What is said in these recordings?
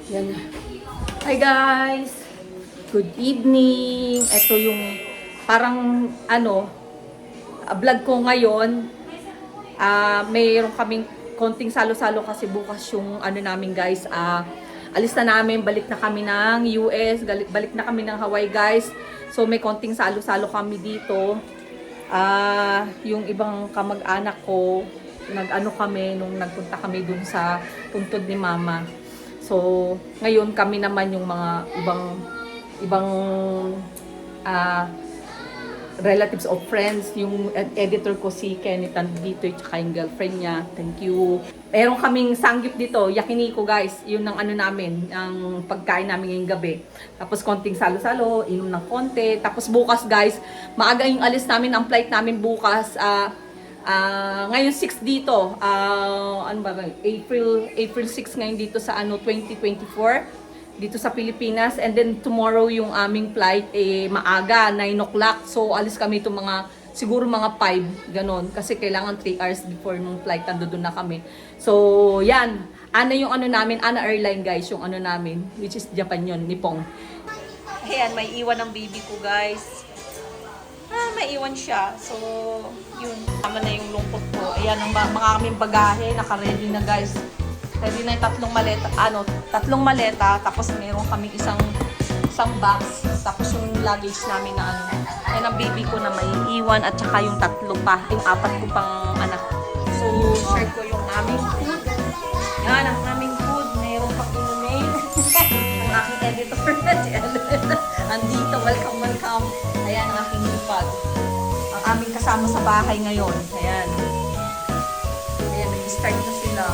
Yan. Hi guys! Good evening! Ito yung parang vlog ko ngayon. Mayroon kaming konting salo-salo kasi bukas yung namin guys. Alis na namin, balik na kami ng US, balik na kami ng Hawaii guys. So may konting salo-salo kami dito. Yung ibang kamag-anak ko, kami nung nagpunta kami dun sa puntod ni Mama. So, ngayon kami naman yung mga ibang relatives of friends. Yung editor ko si Kenneth dito, tsaka yung girlfriend niya. Thank you. Meron kaming sanggip dito, yakiniku guys. Yun ang namin, ang pagkain namin ngayong gabi. Tapos konting salo-salo, inom ng konti. Tapos bukas guys, maaga yung alis namin, ang flight namin bukas. Ngayon 6 dito, April 6 ngayon dito sa 2024 dito sa Pilipinas, and then tomorrow yung aming flight maaga 9 o'clock. So alis kami to siguro mga 5 ganon, kasi kailangan 3 hours before nung flight nandoon na kami. So yan, yung namin, Ana Airline guys, yung namin, which is Japan yun, Nippon. Ayan, may iwan ng baby ko guys. Maiwan siya. So, yun. Tama na yung lungkot ko. Ayan, ang mga aming bagahe. Naka-ready na, guys. Ready na yung tatlong maleta. Tapos, meron kaming isang box. Tapos, yung luggage namin na Ayan, ang baby ko na maiiwan. At saka yung tatlo pa. Yung 4 ko pang anak. So, share ko yung aming food. Yan, ang aming food. Meron pang inumin. Ang aking editor. Andito. Welcome. Ayan ang aking lipad. Ang aming kasama sa bahay ngayon. Ayan. Ayan, nag-start na sila.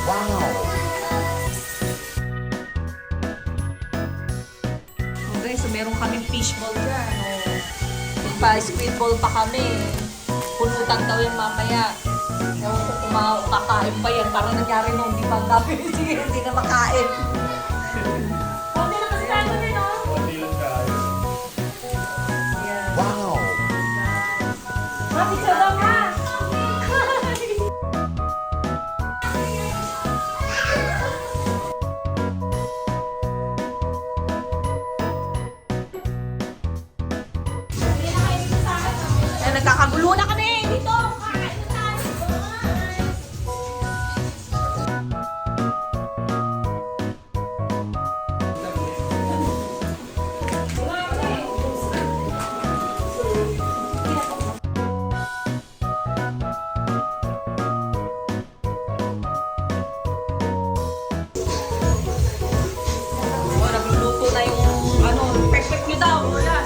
Wow! Okay, so meron kaming fishball dyan. Squid ball pa kami. Pulutan daw yan mamaya. Ewan ko kung kakain pa yan. Parang nangyari nung di pa gabi. Hindi na makain. Nagkakagulo na kami dito. Nagluluto na yung perfect nyo daw. Yan.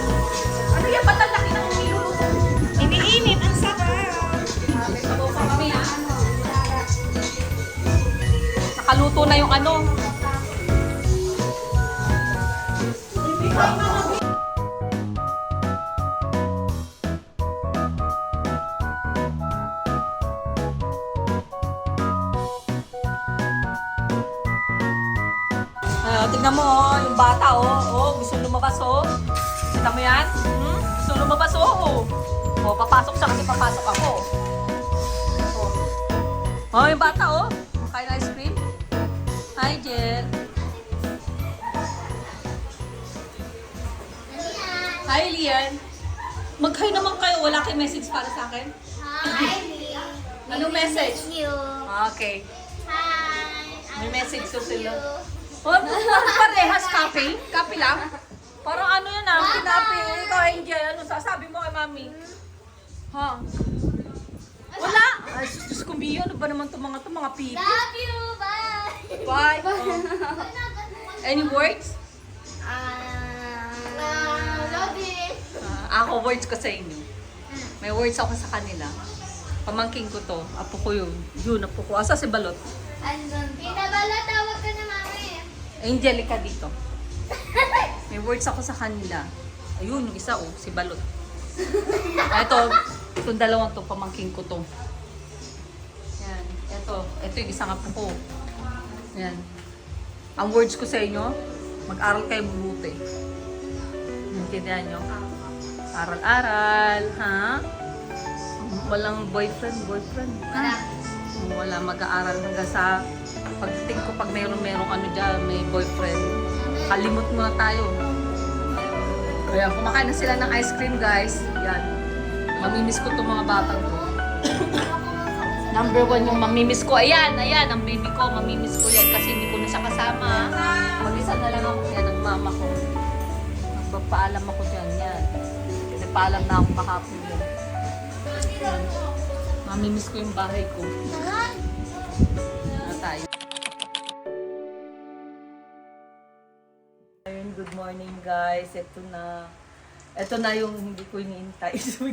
Ano yan? Ba't ang laki ng niluluto? Iniinit, ang sarap. May sabaw pa kami, ha? Nakaluto na yung tignan mo, yung bata, gusto lumabas, Kita mo yan? Gusto lumabas, papasok siya kasi papasok ako. Yung bata, kain ice cream. Hi, Jel. Hi, Lian. Mag-hi naman kayo. Wala kayong message para sa akin? Hi, Lian. Anong message? Miss you. Okay. Hi. May message ko sila. You. Parehas kape? Kape lang? Parang yan kinape. Ikaw, Angel, sasabi mo kay Mami? Ha? Wala! Ay, sus kong biyo, ano ba naman mga pipi? Love you. Bye. Bye! Any words? Love you. Ako, words ko sa inyo. May words ako sa kanila. Pamangking ko to. Apo ko yun. Yun, apo ko. Asa si Balot? Andun. Pinabala, tawag ka na mami. Angelica dito. May words ako sa kanila. Ayun, yung isa si Balot. Itong dalawang to, pamangking ko to. Yan. Ito yung isang apo ko. Yan. Ang words ko sa inyo, mag-aral kayo mabuti. Intindihan nyo? Aral-aral, ha? Walang boyfriend. Wala. Wala sila mag-aaral hanggang sa pagdating ko pag merong ano dyan, may boyfriend. Kalimot muna tayo. Kaya kumakain na sila ng ice cream guys. Yan. Mamimiss ko itong mga batang ko. Number 1 yung mamimiss ko. Ayan, ang baby ko. Mamimiss ko yan kasi hindi ko na siya kasama. Mag-isa na lang ako yan ng mama ko. Magpapaalam ako dyan. Yan. Nagpaalam na ako kahapon yan. Mamimiss ko yung bahay ko. Na tayo. Ayun, good morning guys. Ito na yung hindi ko iniintay. Ito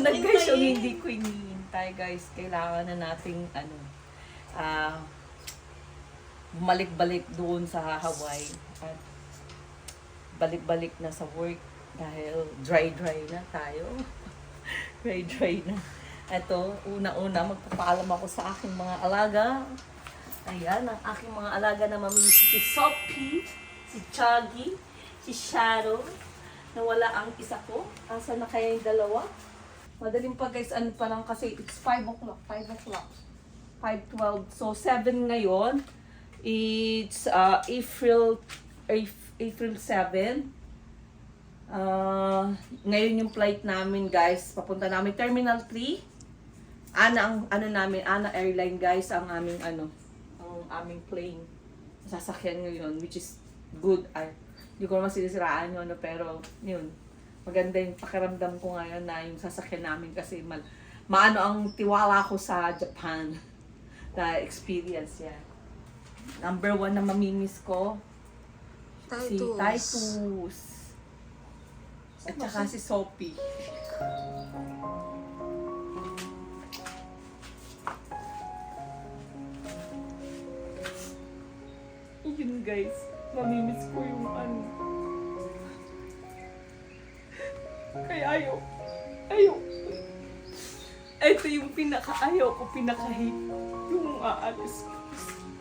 na guys yung hindi ko iniintay guys. Kailangan na nating bumalik-balik doon sa Hawaii. At balik-balik na sa work dahil dry na tayo. Dry na. Ito, una-una magpapaalam ako sa aking mga alaga. Ayan, ang aking mga alaga na mamimiss si Sophie, si Chuggy, si Shadow. Nawala ang isa ko. Asa na kaya yung dalawa? Madaling pa guys, ano pa lang kasi it's 5 o'clock. 5:12. So 7 ngayon. It's April 7. Ngayon yung flight namin guys. Papunta namin Terminal 3. Ana Airline guys ang aming ang aming plane. Sasakyan ngayon which is good. Hindi ko naman sinisiraan yun, pero yun, maganda yung pakiramdam ko ngayon na yung sasakyan namin kasi maano ang tiwala ko sa Japan na experience yan. Number 1 na mamimiss ko, si Titus. At saka si Sophie. Yun guys. Mamimiss ko yung Kaya ayaw. Ito yung pinaka-ayaw ko, pinaka-hate. Yung aalis ko.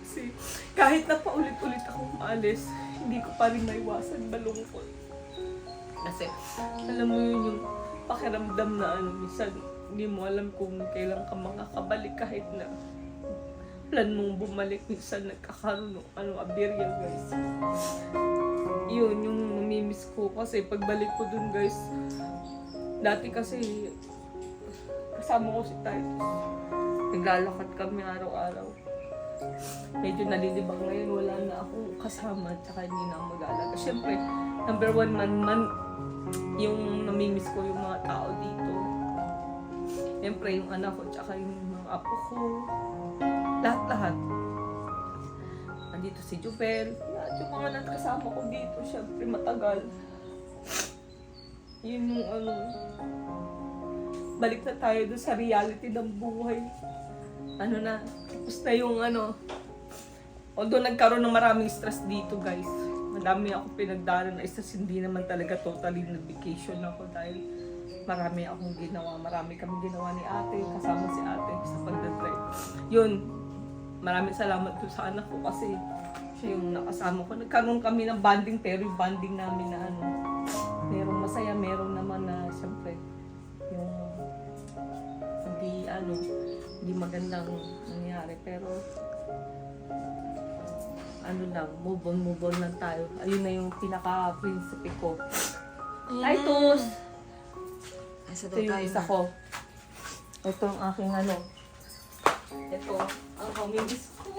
Kasi kahit na paulit-ulit akong maalis, hindi ko pa rin maiwasan malungkot. Kasi alam mo yun yung pakiramdam na minsan hindi mo alam kung kailan ka makakabalik kahit na plan mong bumalik, minsan nagkakaroon ng aberya guys. Yun yung namimiss ko kasi pagbalik ko dun guys, dati kasi kasama ko si Titus, naglalakad kami araw-araw. Medyo nalilibang ngayon, wala na akong kasama at saka hindi na ako mag-aalaga. Siyempre, number 1 man yung namimiss ko yung mga tao dito. Siyempre yung anak ko tsaka yung mga apo ko. Lahat. Nandito si Jubel. Lahat yung mga nakasama ko dito. Siyempre matagal. Yun yung balik na tayo doon sa reality ng buhay. Tapos na yung although nagkaroon ng maraming stress dito guys. Madami ako pinagdaanan na stress. Hindi naman talaga totally nag-vacation ako dahil marami akong ginawa. Marami kami ginawa ni ate. Kasama si ate sa pagdadrive. Yun. Maraming salamat po sa anak ko kasi siya yung nakasama ko. Nagkaroon kami ng bonding pero yung bonding namin na merong masaya, merong naman na siyempre yung hindi magandang nangyari pero move on lang tayo. Ayun na yung pinaka-prinsipe ko. Titus! Ito yung isa ko. Ito ang aking Ito, ang mamimiss ko.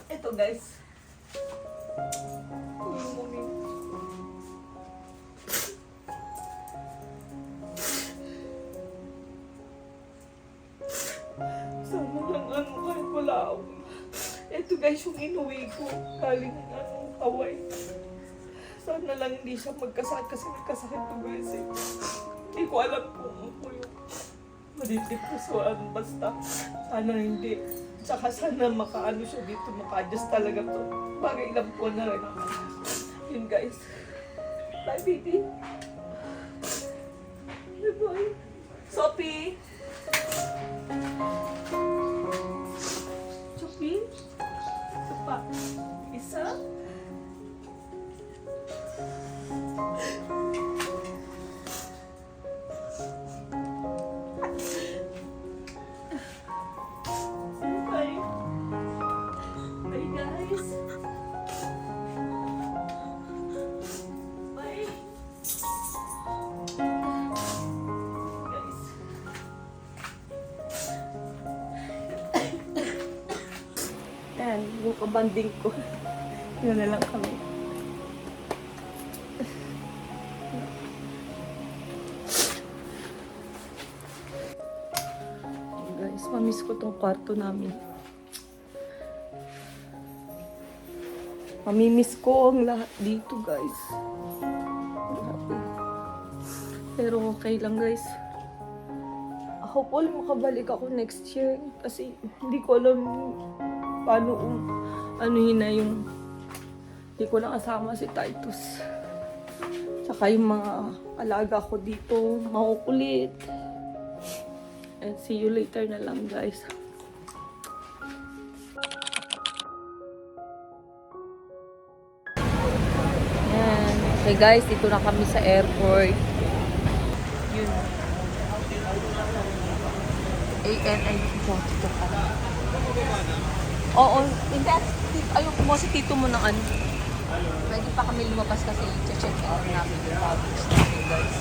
Ito guys. Ito yung mamimiss. Sana lang kahit wala ako. Ito guys yung inuwi ko. Galing Hawaii. Sana lang hindi siya magkasakit kasi magkasakit to guys eh. Hindi ko alam kung ako yung madidepresuan basta sana hindi. Tsaka sana makaano siya dito, maka-adjust talaga to. Bagay ilang po na rin. Yun guys. Bye baby. Bye-bye. Sophie! Sophie? Ito pa. Isa? yung kabanding ko. Yun na lang kami. Guys, mamiss ko tong kwarto namin. Mamimiss ko ang lahat dito, guys. Grabe. Pero okay lang, guys. Hopefully makabalik ako next year kasi hindi ko alam paano anuhin na yung hindi ko na kasama si Titus. Tsaka yung mga alaga ko dito, makukulit. And see you later na lang, guys. Yan. Okay guys, dito na kami sa airport. Yun. ANIT po. Dito kami. Oo. Hindi. Ayun, kumuha si tito mo ng ano. Pwede pa kami lumabas kasi i-check out namin yung bags namin, guys.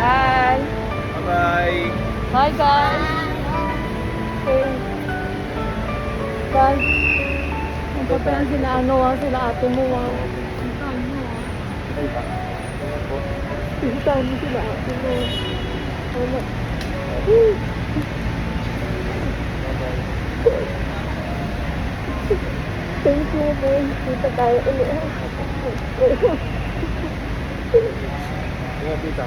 Bye! Bye-bye! Bye, guys! Okay. Bye! Nagpapayan sila sila ate mo Pintahan mo Pintahan mo sila ate mo. Ano? Thank you, boy. Kita tayo ulit. Ingat dito.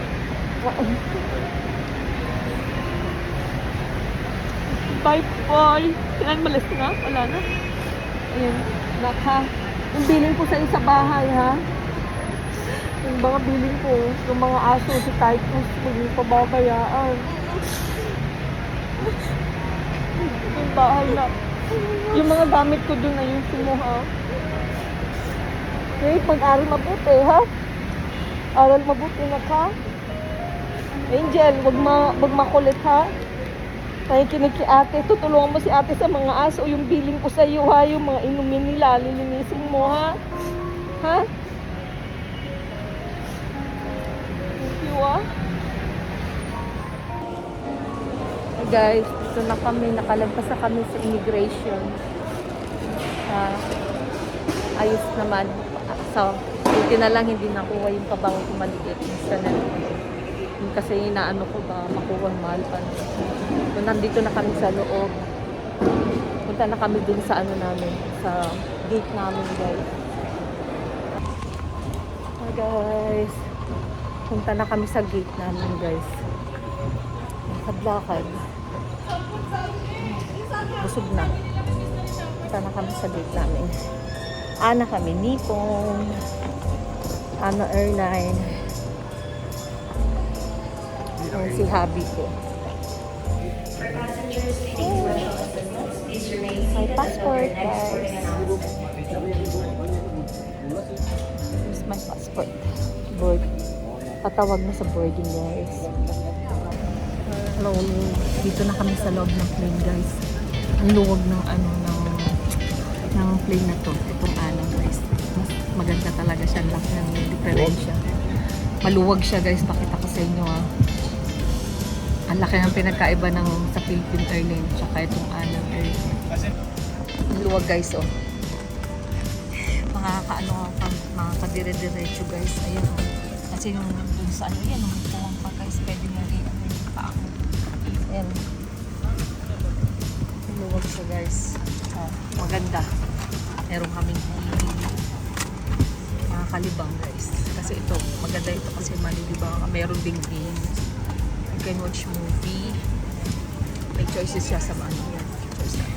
Bye, boy. Kailan malas na? Wala na. Ayan. Nak, ha? Yung billing ko sa isa bahay, ha? Yung mga billing ko, yung mga aso, si Titus, hindi pa babayaan. Yung bahay na. Yung mga gamit ko dun ayun mo, ha? Okay, pag-aral mabuti, ha? Aral mabuti na ka. Angel, wag makulit, ha? Nakikinig ki ate. Tutulungan mo si ate sa mga aso. Yung billing ko sa iyo, ha? Yung mga inumin nila, lilinisin mo, ha? Ha? Thank you, ha? Hey guys, dito na kami. Nakalagpas na kami sa immigration. Ayos naman. So, buti na lang hindi nakuha yung kabango ko maliit. Sana yung kasi inaano ko ba makuha mahal pa. So, nandito na kami sa loob. Punta na kami dun sa ano namin, sa gate namin, guys. Hi guys. Punta na kami sa gate namin, guys. Nakablakad. Busog na. Punta na kami sa gate namin. Ana kami, Nippon. Ana Airline. Ang si hubby ko. My passport, guys. Here's my passport. Board. Patawag na sa boarding, guys. Hello. Dito na kami sa loob ng plane, guys. Ang luwag ng ng plane na to. Itong guys. Mas maganda talaga siya. Laki ng diferensya. Maluwag siya, guys. Pakita ko sa inyo, ha. Ang laki ng pinagkaiba ng sa Philippine Airlines tsaka itong Anang Airlines. Ang luwag, guys, oh. Makakadire-diretso, guys. Ayan, oh. Kasi yung dun sa ano, yan, umupuan pa, guys. Pwede mo rin yung pa ako. Ayan. Ang luwag siya, guys. Oh, maganda. Meron kaming makakalibang, guys. Kasi ito, maganda ito kasi malilibang. Meron ding games. You can watch movie. May choices siya sa ano yan. Choice na.